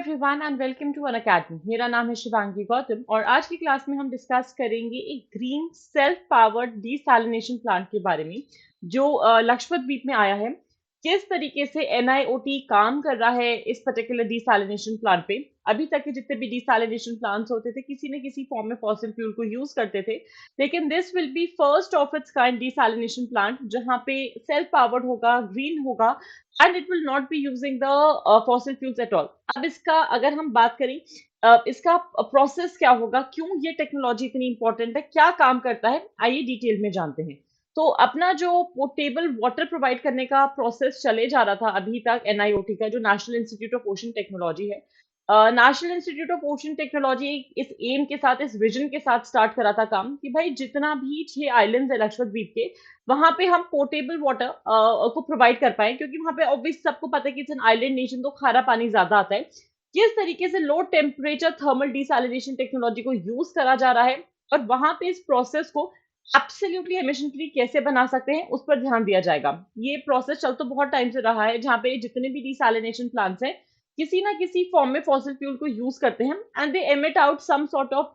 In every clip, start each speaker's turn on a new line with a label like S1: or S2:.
S1: Everyone and welcome to Unacademy. मेरा नाम है शिवांगी गौतम और आज की क्लास में हम डिस्कस करेंगे एक green self powered desalination plant के बारे में जो लक्षद्वीप द्वीप में आया है। किस तरीके से एनआईओटी काम कर रहा है इस पर्टिकुलर डीसैलिनेशन प्लांट पे। अभी तक के जितने भी डीसैलिनेशन प्लांट्स होते थे किसी न किसी फॉर्म में फॉसिल फ्यूल को यूज करते थे, लेकिन this will be first of its kind desalination plant जहां पे सेल्फ पावर्ड होगा, ग्रीन होगा and it will not be using the fossil fuels at all. अब इसका अगर हम बात करें इसका प्रोसेस क्या होगा, क्यों ये टेक्नोलॉजी इतनी इंपॉर्टेंट है, क्या काम करता है, आइए डिटेल में जानते हैं। तो अपना जो पोर्टेबल वाटर प्रोवाइड करने का प्रोसेस चले जा रहा था अभी तक एनआईओटी का, जो national institute of ocean technology है, national institute of ocean technology इस एम के साथ, इस विजन के साथ स्टार्ट करा था काम कि भाई जितना भी 6 आइलैंड्स है लक्षद्वीप द्वीप के, वहां पे हम पोर्टेबल वाटर को प्रोवाइड कर पाए, क्योंकि वहां पे ऑब्वियस सबको पता है कि इट्स एन आइलैंड नेशन, तो खारा पानी ज्यादा आता है। किस तरीके से low temperature thermal desalination technology को यूज करा जा रहा है और वहां पे इस प्रोसेस को एब्सोल्युटली एमिशन फ्री कैसे बना सकते हैं उस पर ध्यान दिया जाएगा। ये प्रोसेस चल तो बहुत टाइम से रहा है जहाँ पे जितने भी डिसैलिनेशन प्लांट्स हैं किसी ना किसी फॉर्म में फॉसिल फ्यूल को यूज करते हैं and they emit out some sort of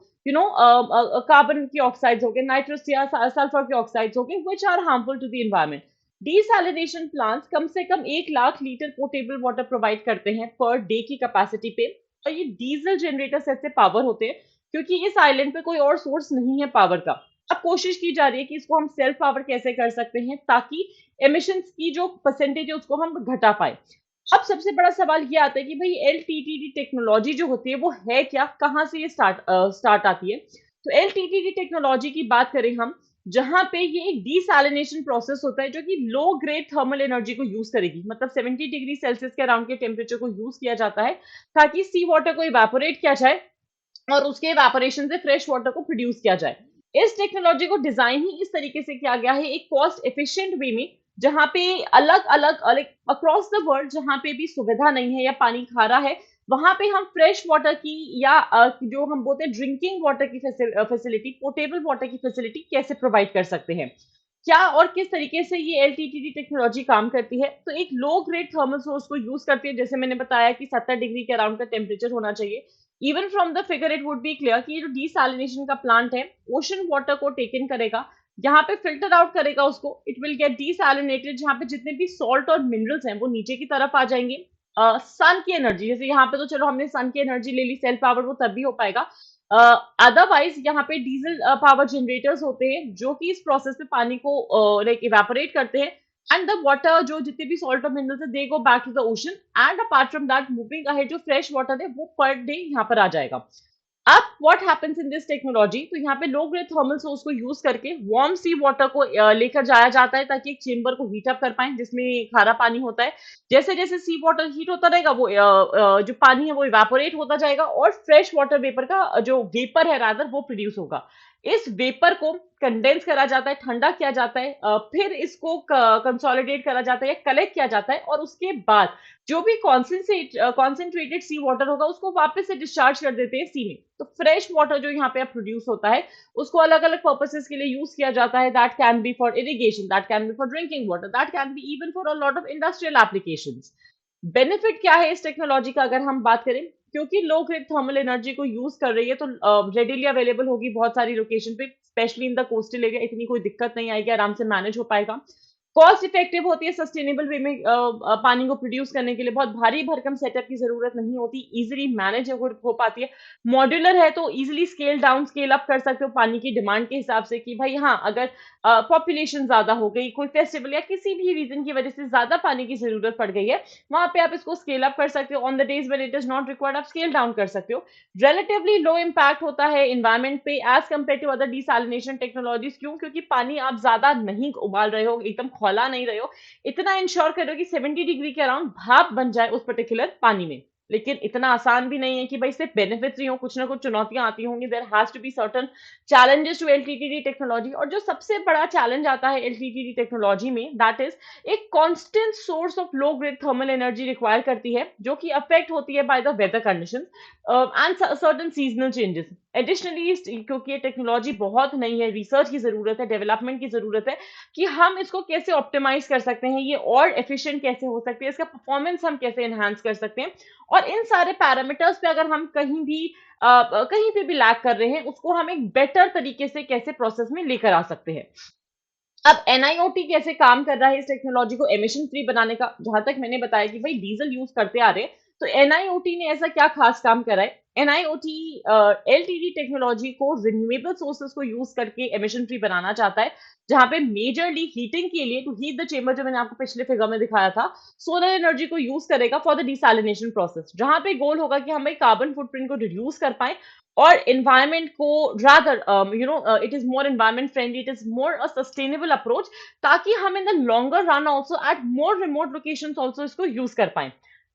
S1: carbon की ऑक्साइड्स हो गए, नाइट्रस या सल्फर के ऑक्साइड्स हो गए, which are harmful to the environment. Desalination plants कम से कम 1 lakh litre portable water provide करते हैं पर डे की कैपेसिटी पे, और ये डीजल जनरेटर सेट से पावर होते हैं क्योंकि इस आइलैंड पे कोई और सोर्स नहीं है पावर का। अब कोशिश की जा रही है कि इसको हम सेल्फ पावर कैसे कर सकते हैं ताकि एमिशंस की जो परसेंटेज है उसको हम घटा पाए। अब सबसे बड़ा सवाल ये आता है कि भाई एलटीटीडी टेक्नोलॉजी जो होती है वो है क्या, कहाँ से ये स्टार्ट आती है। तो एलटीटीडी टेक्नोलॉजी की बात करें हम, जहां पे ये एक डीसैलिनेशन प्रोसेस होता है जो कि लो ग्रेड थर्मल एनर्जी को यूज करेगी, मतलब 70 डिग्री सेल्सियस के अराउंड के टेम्परेचर को यूज किया जाता है ताकि सी वाटर को इवेपोरेट किया जाए और उसके इवेपोरेशन से फ्रेश वाटर को प्रोड्यूस किया जाए। इस टेक्नोलॉजी को डिजाइन ही इस तरीके से किया गया है एक कॉस्ट एफिशिएंट वे में, जहां पे अलग अलग अलग अक्रॉस द वर्ल्ड जहां पे भी सुविधा नहीं है या पानी खारा है, वहां पे हम फ्रेश वाटर की या जो हम बोलते हैं ड्रिंकिंग वाटर की फैसिलिटी, पोर्टेबल वाटर की फैसिलिटी कैसे प्रोवाइड कर सकते हैं, क्या और किस तरीके से ये एलटीटीडी टेक्नोलॉजी काम करती है। तो एक लो ग्रेड थर्मल सोर्स को यूज करती है, जैसे मैंने बताया कि 70 डिग्री के अराउंड का टेम्परेचर होना चाहिए। Even from the figure it would be clear कि ये जो डीसैलिनेशन का प्लांट है ओशन वाटर को टेक इन करेगा, यहाँ पे फिल्टर आउट करेगा उसको, इट विल गेट डीसैलिनेटेड, जहाँ पे जितने भी सॉल्ट और मिनरल्स हैं वो नीचे की तरफ आ जाएंगे। सन की एनर्जी, जैसे यहाँ पे तो चलो हमने सन की एनर्जी ले ली, सेल्फ पावर वो तब भी हो पाएगा। अदरवाइज यहाँ पे डीजल पावर जनरेटर्स होते हैं जो कि इस प्रोसेस में पानी को लाइक इवेपोरेट करते हैं एंड द वाटर, जो जितने भी सॉल्ट और मिनरल्स है, they go back to the ocean and apart from that moving ahead जो फ्रेश वाटर है वो पर डे यहाँ पर आ जाएगा। अब what happens in this technology, तो यहाँ पे लो ग्रेड थर्मल सोर्स को यूज करके वार्म सी वाटर को लेकर जाया जाता है ताकि एक चेंबर को हीट अप कर पाए जिसमें खारा पानी होता है। जैसे जैसे सी वाटर हीट होता रहेगा वो जो पानी है वो इवेपोरेट होता जाएगा और फ्रेश वाटर वेपर का जो वेपर है रादर वो प्रोड्यूस होगा। इस वेपर को कंडेंस करा जाता है, ठंडा किया जाता है, फिर इसको कंसोलिडेट करा जाता है या कलेक्ट किया जाता है और उसके बाद जो भी कॉन्सेंट्रेटेड सी वाटर होगा उसको वापस से डिस्चार्ज कर देते हैं सी में। तो फ्रेश वाटर जो यहाँ पे प्रोड्यूस होता है उसको अलग अलग पर्पसेस के लिए यूज किया जाता है। That can be for irrigation, that can be for drinking water, that can be even for a lot of industrial applications. Benefit क्या है इस टेक्नोलॉजी का अगर हम बात करें, क्योंकि लो ग्रेड थर्मल एनर्जी को यूज कर रही है तो रेडिली अवेलेबल होगी बहुत सारी लोकेशन पे, specially in the coastal area, इतनी कोई दिक्कत नहीं आएगी, आराम से मैनेज हो पाएगा। कॉस्ट इफेक्टिव होती है, सस्टेनेबल वे में पानी को प्रोड्यूस करने के लिए बहुत भारी भरकम सेटअप की जरूरत नहीं होती, इजीली मैनेज हो पाती है। मॉड्यूलर है तो easily scale down scale up कर सकते हो पानी की डिमांड के हिसाब से कि भाई हाँ, अगर पॉपुलेशन ज्यादा हो गई, कोई फेस्टिवल या किसी भी रीजन की वजह से ज्यादा पानी की जरूरत पड़ गई है, वहां पे आप इसको स्केल अप कर सकते हो। On the days when it is not required आप स्केल डाउन कर सकते हो। रिलेटिवली लो इम्पैक्ट होता है इन्वायरमेंट पे as compare to other desalination technologies. क्यों? क्योंकि पानी आप ज्यादा नहीं उबाल रहे हो, एकदम खौला नहीं रहे हो, इतना इंश्योर करो कि 70 डिग्री के अराउंड भाप बन जाए उस पर्टिकुलर पानी में। लेकिन इतना आसान भी नहीं है कि भाई सिर्फ बेनिफिट्स ही हो, कुछ ना कुछ चुनौतियां आती होंगी। There has to be certain challenges to LTTD technology, और जो सबसे बड़ा चैलेंज आता है एलटीटीडी टेक्नोलॉजी में, दैट इज एक constant source of low grade thermal energy require करती है जो कि अफेक्ट होती है by the weather conditions and certain seasonal changes. Additionally क्योंकि ये टेक्नोलॉजी बहुत नई है, रिसर्च की ज़रूरत है, डेवलपमेंट की ज़रूरत है कि हम इसको कैसे ऑप्टिमाइज़ कर सकते हैं, ये और एफिशिएंट कैसे हो सकती है, इसका परफॉर्मेंस हम कैसे एनहांस कर सकते हैं। और इन सारे पैरामीटर्स पे अगर हम कहीं भी कहीं पे भी लैग कर रहे हैं, उसको हम एक बेटर तरीके से कैसे प्रोसेस में लेकर आ सकते हैं। अब एनआईओटी कैसे काम कर रहा है इस टेक्नोलॉजी को एमिशन फ्री बनाने का, जहां तक मैंने बताया कि भाई डीजल यूज करते आ रहे हैं, तो एनआईओटी ने ऐसा क्या खास काम करा है। एनआईओटी एलटीडी टेक्नोलॉजी को रिन्यूएबल सोर्सेज को यूज करके एमिशन फ्री बनाना चाहता है, जहां पे मेजरली हीटिंग के लिए टू हीट द चेंबर, जो मैंने आपको पिछले फिगर में दिखाया था, सोलर एनर्जी को यूज करेगा फॉर द डिसैलिनेशन प्रोसेस, जहां पे गोल होगा कि हम कार्बन फुटप्रिंट को रिड्यूस कर पाए और एनवायरमेंट को rather it is more environment friendly, it is more a sustainable approach, ताकि हम in the longer run also eight more remote location also इसको यूज कर पाए।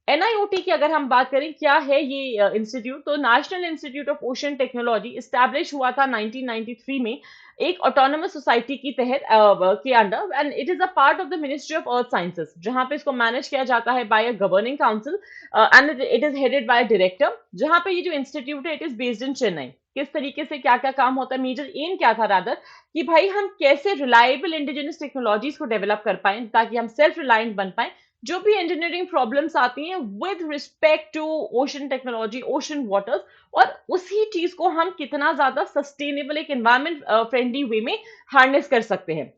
S1: एनआईओटी की अगर हम बात करें क्या है ये इंस्टीट्यूट, तो national institute of ocean technology establish हुआ था 1993 में एक ऑटोनमस सोसाइटी की तहत के under, and it is a part of the ministry of earth sciences, जहां पे इसको मैनेज किया जाता है by a governing council and it is headed by director. जहां पे ये जो इंस्टीट्यूट है it is based in Chennai. किस तरीके से क्या क्या काम होता है, मेजर एम क्या था रादर, कि भाई हम कैसे रिलायबल इंडिजिनस टेक्नोलॉजीज को डेवलप कर पाए ताकि हम सेल्फ रिलायंट बन पाए। जो भी इंजीनियरिंग प्रॉब्लम्स आती हैं with respect to ocean technology, ocean waters, और उसी चीज को हम कितना ज्यादा सस्टेनेबल एक एनवायरमेंट फ्रेंडली वे में हार्नेस कर सकते हैं।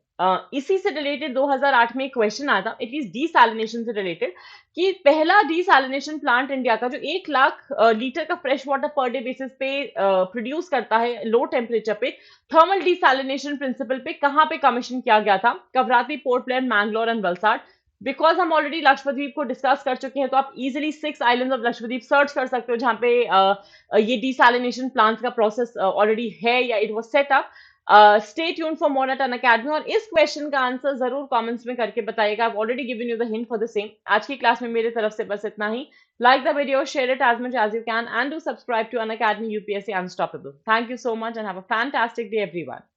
S1: इसी से रिलेटेड 2008 में एक क्वेश्चन आया था, इट इज डीसैलिनेशन से रिलेटेड, कि पहला डीसैलिनेशन प्लांट इंडिया का जो 1 लाख लीटर का fresh water per day basis पे प्रोड्यूस करता है लो टेम्परेचर पे, थर्मल डीसैलिनेशन प्रिंसिपल पे, कहाँ पे कमीशन किया गया था, कवराती पोर्ट ब्लेयर, मैंगलोर एंड वलसाड। बिकॉज हम ऑलरेडी लक्षद्वीप को डिस्कस कर चुके हैं, तो आप easily 6 islands of Lakshadweep search कर सकते हो, जहाँ पे ये डीसैलिनेशन प्लांट का प्रोसेस ऑलरेडी है या it was set up. Stay tune for more at Unacademy, और इस क्वेश्चन का आंसर जरूर कमेंट्स में करके बताइएगा। I already given you the hint for the same. आज की क्लास में मेरी तरफ से बस इतना ही। Like the video, share it as much as you can, and do subscribe to Unacademy UPSC unstoppable. Thank you so much and have a fantastic day everyone.